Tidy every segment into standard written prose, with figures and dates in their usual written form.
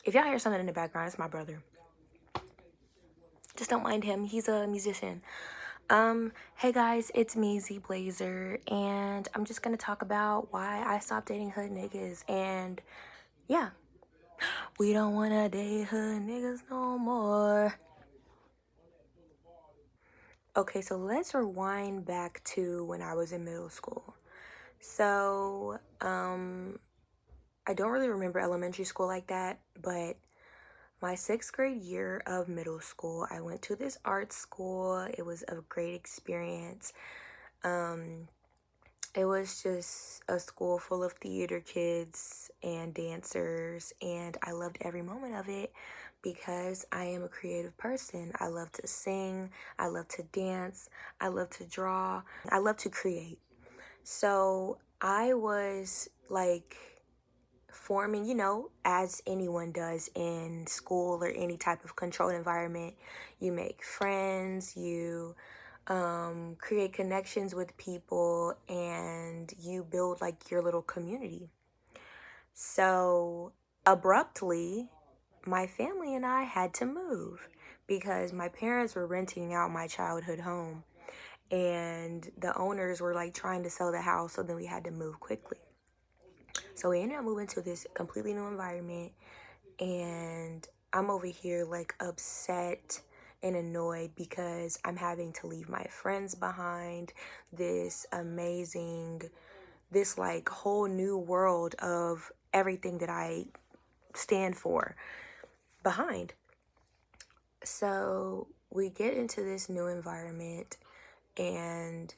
If y'all hear something in the background, it's my brother. Just don't mind him. He's a musician. Hey guys, it's me, Z Blazer, and I'm just gonna talk about why I stopped dating hood niggas. And yeah, we don't wanna date hood niggas no more. Okay, so let's rewind back to when I was in middle school. So, I don't really remember elementary school like that, but my sixth grade year of middle school, I went to this art school. It was a great experience. Um, it was just a school full of theater kids and dancers, and I loved every moment of it because I am a creative person. I love to sing, I love to dance, I love to draw, I love to create. So I was like forming, as anyone does in school or any type of controlled environment. You make friends, you create connections with people, and you build like your little community. So abruptly, my family and I had to move because my parents were renting out my childhood home, and the owners were like trying to sell the house, so then we had to move quickly. So we ended up moving to this completely new environment, and I'm over here like upset and annoyed because I'm having to leave my friends behind, this amazing, this like whole new world of everything that I stand for behind. So we get into this new environment, and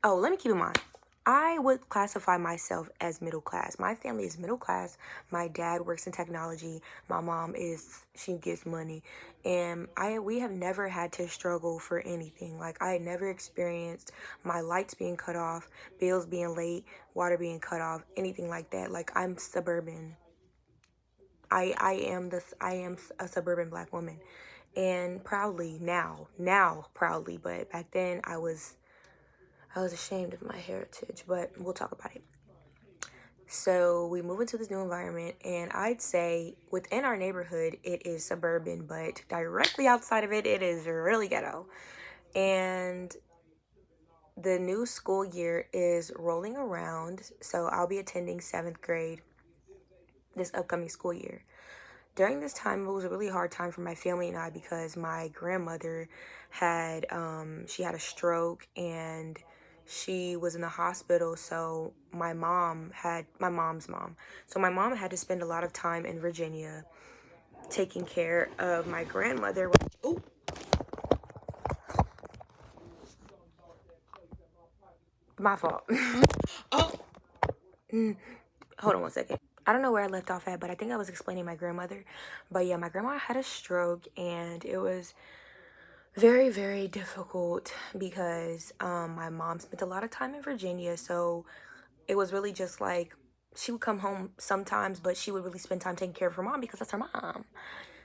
oh, let me keep in mind, I would classify myself as middle class. My family is middle class. My dad works in technology. My mom she gets money. And we have never had to struggle for anything. Like, I had never experienced my lights being cut off, bills being late, water being cut off, anything like that. Like, I'm suburban. I am a suburban black woman. And proudly now proudly, but back then I was ashamed of my heritage, but we'll talk about it. So we move into this new environment, and I'd say within our neighborhood, it is suburban, but directly outside of it, it is really ghetto. And the new school year is rolling around, so I'll be attending seventh grade this upcoming school year. During this time, it was a really hard time for my family and I because my grandmother she had a stroke, and she was in the hospital. So my mom's mom. So my mom had to spend a lot of time in Virginia taking care of my grandmother. Oh, my fault. Oh, hold on one second. I don't know where I left off at, but I think I was explaining my grandmother. But yeah, my grandma had a stroke, and it was very, very difficult because my mom spent a lot of time in Virginia. So it was really just like she would come home sometimes, but she would really spend time taking care of her mom because that's her mom.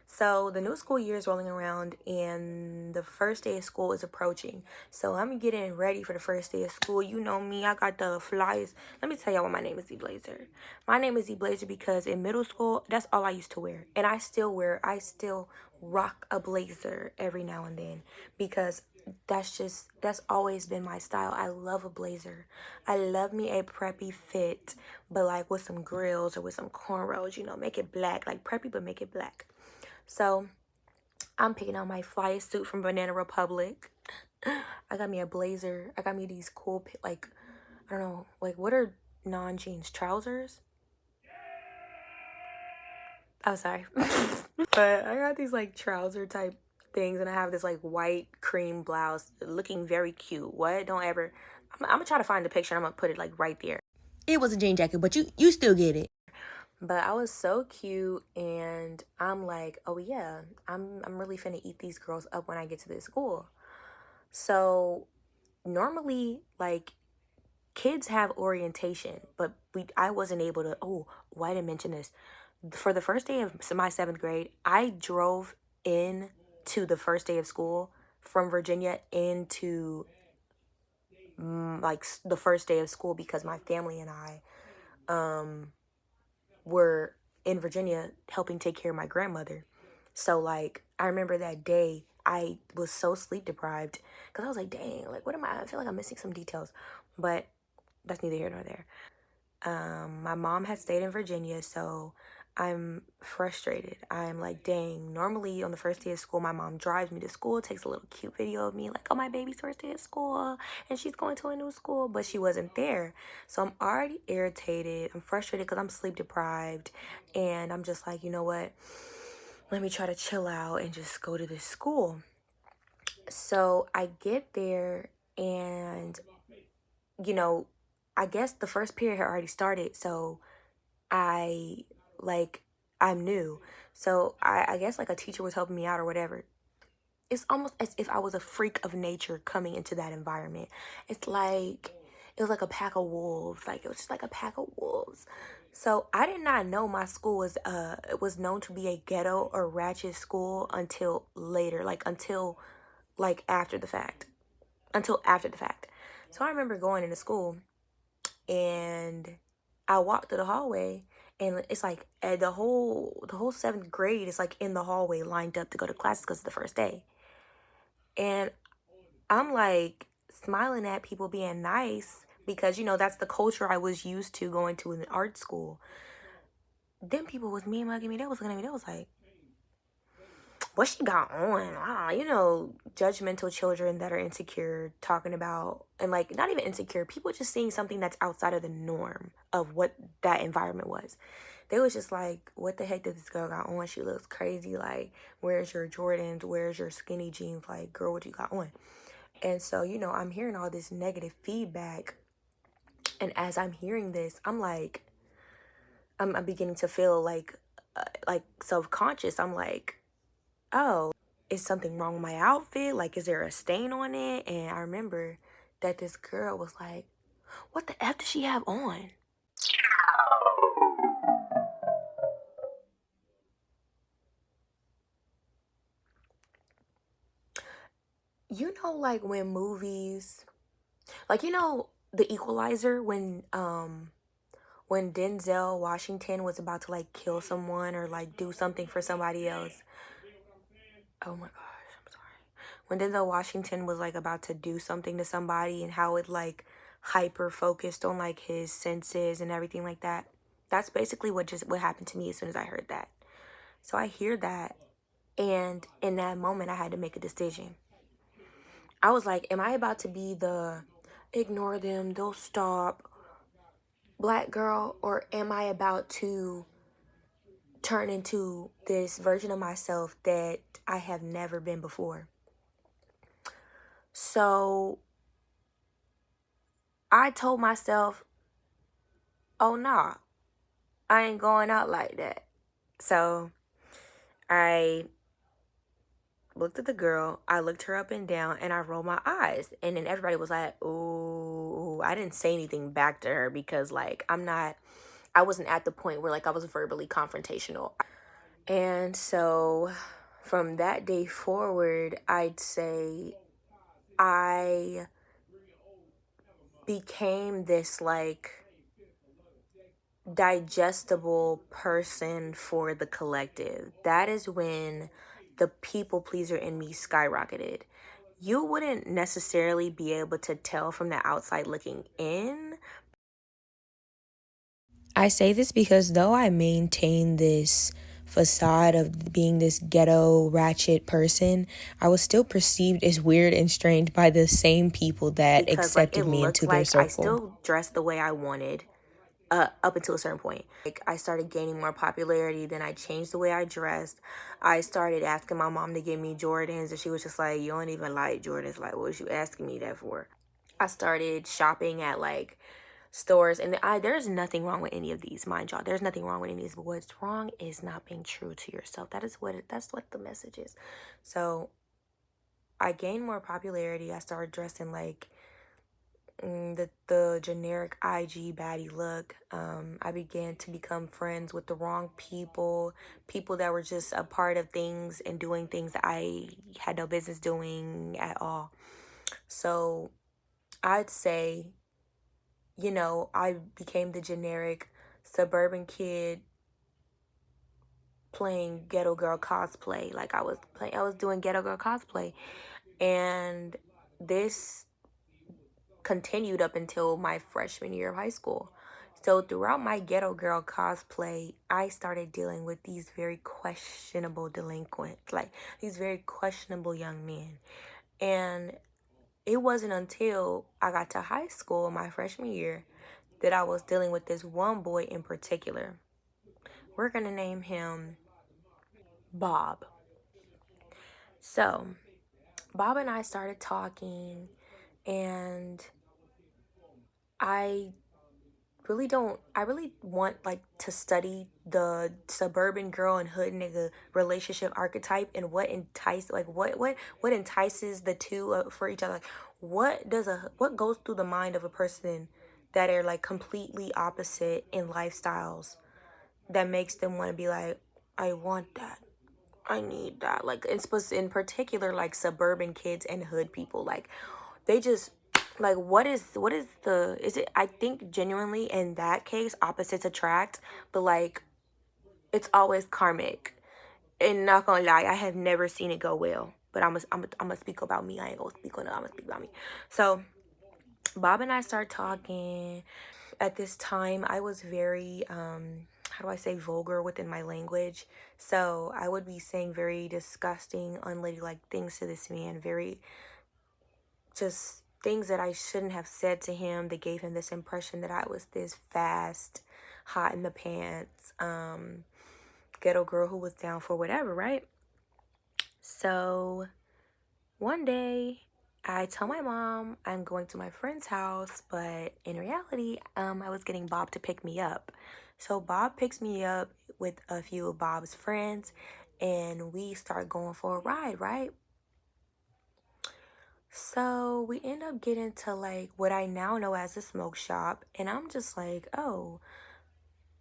So the new school year is rolling around, and the first day of school is approaching. So I'm getting ready for the first day of school. You know me, I got the flyers. Let me tell y'all why my name is Z Blazer. My name is Z Blazer because in middle school, that's all I used to wear. And I still rock a blazer every now and then because that's always been my style. I love a blazer. I love me a preppy fit, but like with some grills or with some cornrows, make it black, like preppy, but make it black. So I'm picking out my fly suit from Banana Republic. I got me a blazer. I got me these cool, like, I don't know, like, what are non-jeans? Trousers? Oh, sorry. But I got these, like, trouser type things, and I have this, like, white cream blouse looking very cute. What? Don't ever. I'm gonna try to find the picture. I'm gonna put it, like, right there. It was a jean jacket, but you still get it. But I was so cute, and I'm like, oh yeah, I'm really finna eat these girls up when I get to this school. So normally, like, kids have orientation, but I wasn't able to. Oh, why didn't mention this? For the first day of my seventh grade, I drove in to the first day of school from Virginia into the first day of school because my family and I were in Virginia helping take care of my grandmother. So like I remember that day I was so sleep deprived because I was like, dang, like what am I feel like I'm missing some details. But that's neither here nor there. My mom had stayed in Virginia, so I'm frustrated. I'm like, dang, normally on the first day of school, my mom drives me to school, takes a little cute video of me, like, oh, my baby's first day of school, and she's going to a new school, but she wasn't there. So I'm already irritated. I'm frustrated because I'm sleep deprived, and I'm just like, you know what? Let me try to chill out and just go to this school. So I get there, and, you know, I guess the first period had already started, so I like I'm new. So I guess like a teacher was helping me out or whatever. It's almost as if I was a freak of nature coming into that environment. It's like it was like a pack of wolves. Like it was just like a pack of wolves. So I did not know my school was known to be a ghetto or ratchet school until later, like after the fact. Until after the fact. So I remember going into school and I walked through the hallway and it's like the whole seventh grade is like in the hallway lined up to go to classes because it's the first day. And I'm like smiling at people being nice because that's the culture I was used to going to in art school. Then people was me mugging me, they was looking at me, they was like, what she got on? Ah, judgmental children that are insecure talking about, and like not even insecure, people just seeing something that's outside of the norm of what that environment was. They was just like, what the heck did this girl got on? She looks crazy. Like, where's your Jordans? Where's your skinny jeans? Like, girl, what you got on? And so, I'm hearing all this negative feedback. And as I'm hearing this, I'm like, I'm beginning to feel like self-conscious. I'm like, oh, is something wrong with my outfit? Like, is there a stain on it? And I remember that this girl was like, what the F does she have on? Like when movies, like, The Equalizer, when Denzel Washington was about to like kill someone or like do something for somebody else. Oh my gosh, I'm sorry. When Denzel Washington was like about to do something to somebody and how it like hyper focused on like his senses and everything like that. That's basically what happened to me as soon as I heard that. So I hear that, and in that moment I had to make a decision. I was like, am I about to be the ignore them, they'll stop black girl, or am I about to turn into this version of myself that I have never been before? So I told myself, oh nah, I ain't going out like that. So I looked at the girl, I looked her up and down, and I rolled my eyes. And then everybody was like, ooh, I didn't say anything back to her because like I wasn't at the point where like I was verbally confrontational. And so from that day forward, I'd say I became this like digestible person for the collective. That is when the people pleaser in me skyrocketed. You wouldn't necessarily be able to tell from the outside looking in. I say this because though I maintain this facade of being this ghetto ratchet person, I was still perceived as weird and strange by the same people that accepted me into their circle. I still dressed the way I wanted up until a certain point. Like I started gaining more popularity, then I changed the way I dressed. I started asking my mom to give me Jordans, and she was just like, you don't even like Jordans. Like, what was you asking me that for? I started shopping at like stores, and there's nothing wrong with any of these, mind y'all. There's nothing wrong with any of these, but what's wrong is not being true to yourself. That's what the message is. So I gained more popularity. I started dressing like the generic IG baddie look. I began to become friends with the wrong people that were just a part of things and doing things that I had no business doing at all. So I'd say, I became the generic suburban kid playing ghetto girl cosplay. Like I was doing ghetto girl cosplay, and this continued up until my freshman year of high school. So throughout my ghetto girl cosplay, I started dealing with these very questionable delinquents, like these very questionable young men. And it wasn't until I got to high school my freshman year that I was dealing with this one boy in particular. We're going to name him Bob. So, Bob and I started talking, and I I really want like to study the suburban girl and hood nigga relationship archetype and what entices the two for each other. Like, what goes through the mind of a person that are like completely opposite in lifestyles that makes them want to be like, I want that, I need that. Like in particular, like suburban kids and hood people, like they just like what is the is it I think genuinely in that case opposites attract, but like it's always karmic. And not gonna lie, I have never seen it go well. But I'm gonna speak about me. I ain't gonna speak on it. I'm gonna speak about me. So Bob and I start talking. At this time, I was very how do I say vulgar within my language. So I would be saying very disgusting, unladylike things to this man. Very just things that I shouldn't have said to him that gave him this impression that I was this fast, hot in the pants, ghetto girl who was down for whatever, right? So one day I tell my mom I'm going to my friend's house, but in reality, I was getting Bob to pick me up. So Bob picks me up with a few of Bob's friends, and we start going for a ride, right? So we end up getting to like what I now know as a smoke shop, and I'm just like, oh,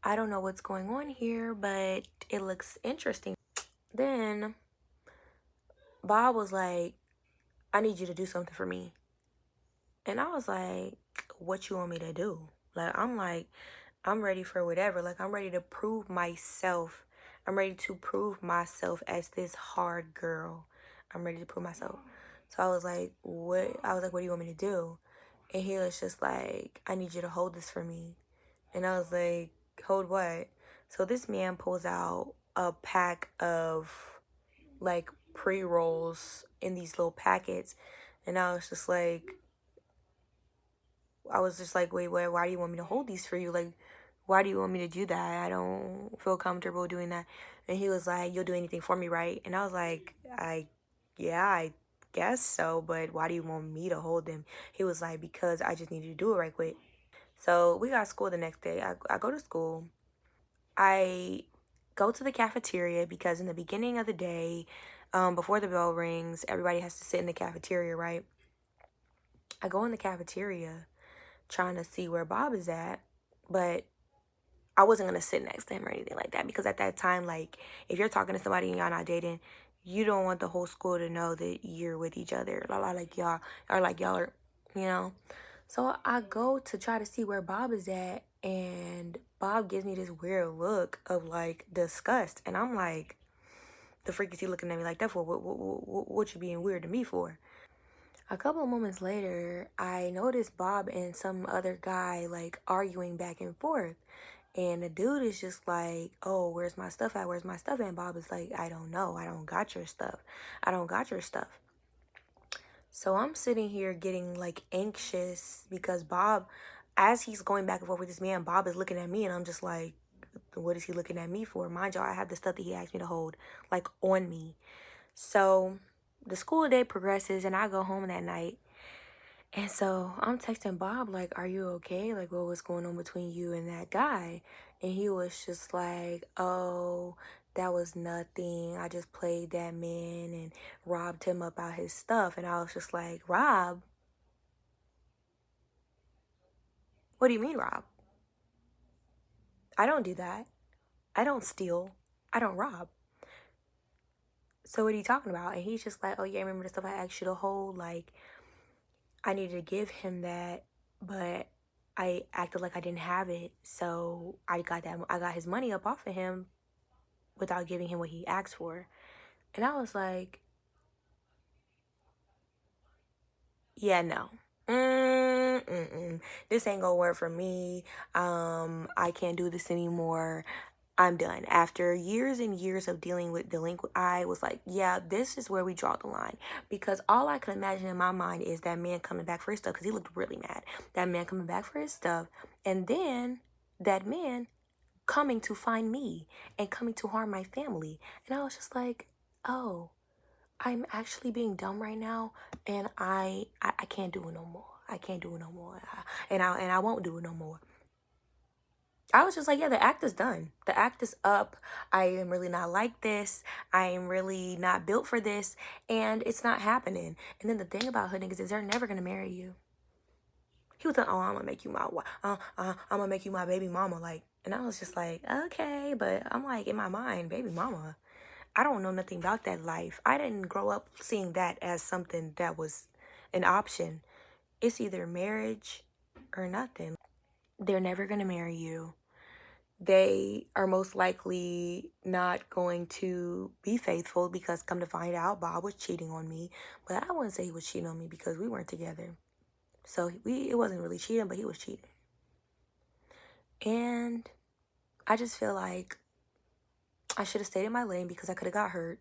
I don't know what's going on here, but it looks interesting. Then Bob was like, I need you to do something for me. And I was like, what you want me to do? Like, I'm ready for whatever. Like, I'm ready to prove myself. I'm ready to prove myself as this hard girl. I'm ready to prove myself. So I was like, what? I was like, what do you want me to do? And he was just like, I need you to hold this for me. And I was like, hold what? So this man pulls out a pack of like pre-rolls in these little packets. And I was just like, wait, why do you want me to hold these for you? Like, why do you want me to do that? I don't feel comfortable doing that. And he was like, you'll do anything for me, right? And I was like, yeah, I guess so, but why do you want me to hold them? He was like, because I just needed to do it right quick. So we got school the next day. I go to school. I go to the cafeteria because in the beginning of the day, before the bell rings, everybody has to sit in the cafeteria, right? I go in the cafeteria trying to see where Bob is at, but I wasn't gonna sit next to him or anything like that because at that time, like, if you're talking to somebody and y'all not dating, you don't want the whole school to know that you're with each other. Like y'all are, you know. So I go to try to see where Bob is at, and Bob gives me this weird look of like disgust, and I'm like, the freak is he looking at me like that for? What you being weird to me for? A couple of moments later, I noticed Bob and some other guy like arguing back and forth. And the dude is just like, oh, where's my stuff at? Where's my stuff at? And Bob is like, I don't know. I don't got your stuff. I don't got your stuff. So I'm sitting here getting like anxious because Bob, as he's going back and forth with this man, Bob is looking at me and I'm just like, what is he looking at me for? Mind y'all, I have the stuff that he asked me to hold like on me. So the school day progresses and I go home that night. And so I'm texting Bob, like, are you okay? Like, what was going on between you and that guy? And he was just like, oh, that was nothing. I just played that man and robbed him up out his stuff. And I was just like, Rob? What do you mean, Rob? I don't do that. I don't steal. I don't rob. So what are you talking about? And he's just like, oh, yeah, remember the stuff I asked you to hold? Like, I needed to give him that, but I acted like I didn't have it. So I got his money up off of him. without giving him what he asked for. And I was like, yeah, no. This ain't gonna work for me. I can't do this anymore. I'm done. After years and years of dealing with delinquent, I was like, yeah, this is where we draw the line. Because all I can imagine in my mind is that man coming back for his stuff, because he looked really mad. That man coming back for his stuff. And then that man coming to find me and coming to harm my family. And I was just like, oh, I'm actually being dumb right now, and I can't do it no more. I can't do it no more. And I won't do it no more. I was just like, yeah, the act is done. The act is up. I am really not like this. I am really not built for this, and it's not happening. And then the thing about hood niggas is they're never gonna marry you. He was like, oh, I'm gonna make you my wife. I'm gonna make you my baby mama. Like, and I was just like, okay, but I'm like, in my mind, baby mama. I don't know nothing about that life. I didn't grow up seeing that as something that was an option. It's either marriage or nothing. They're never going to marry you. They are most likely not going to be faithful because come to find out, Bob was cheating on me. But I wouldn't say he was cheating on me because we weren't together. So it wasn't really cheating, but he was cheating. And I just feel like I should have stayed in my lane because I could have got hurt.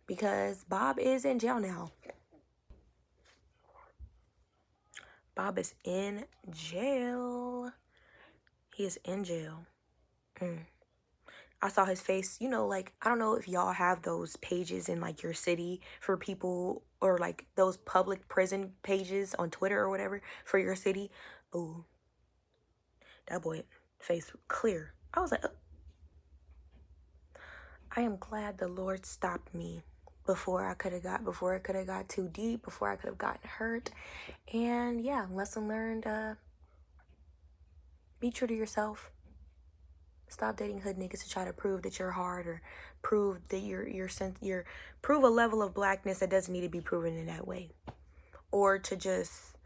Because Bob is in jail now. Bob is in jail. He is in jail. I saw his face, like, I don't know if y'all have those pages in, like, your city for people, or, like, those public prison pages on Twitter or whatever for your city. Ooh, that boy face clear. I was like, oh. I am glad the Lord stopped me before it could have got too deep, before I could have gotten hurt. And yeah, lesson learned, be true to yourself. Stop dating hood niggas to try to prove that you're hard, or prove that you're prove a level of blackness that doesn't need to be proven in that way. Or to just,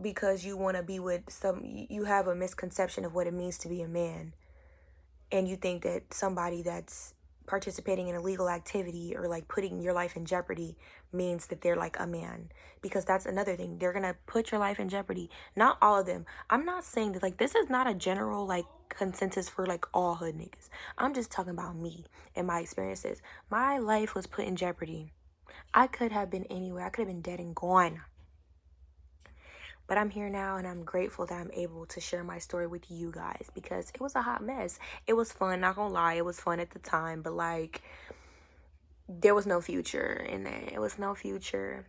because you want to be with you have a misconception of what it means to be a man, and you think that somebody that's participating in illegal activity or like putting your life in jeopardy means that they're like a man. Because that's another thing, they're gonna put your life in jeopardy. Not all of them. I'm not saying that, like, this is not a general like consensus for like all hood niggas. I'm just talking about me and my experiences. My life was put in jeopardy. I could have been anywhere. I could have been dead and gone. But I'm here now, and I'm grateful that I'm able to share my story with you guys, because it was a hot mess. It was fun, not gonna lie. It was fun at the time, but like, there was no future in that. It was no future.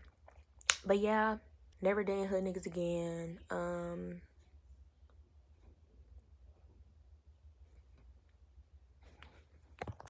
But yeah, never dating hood niggas again.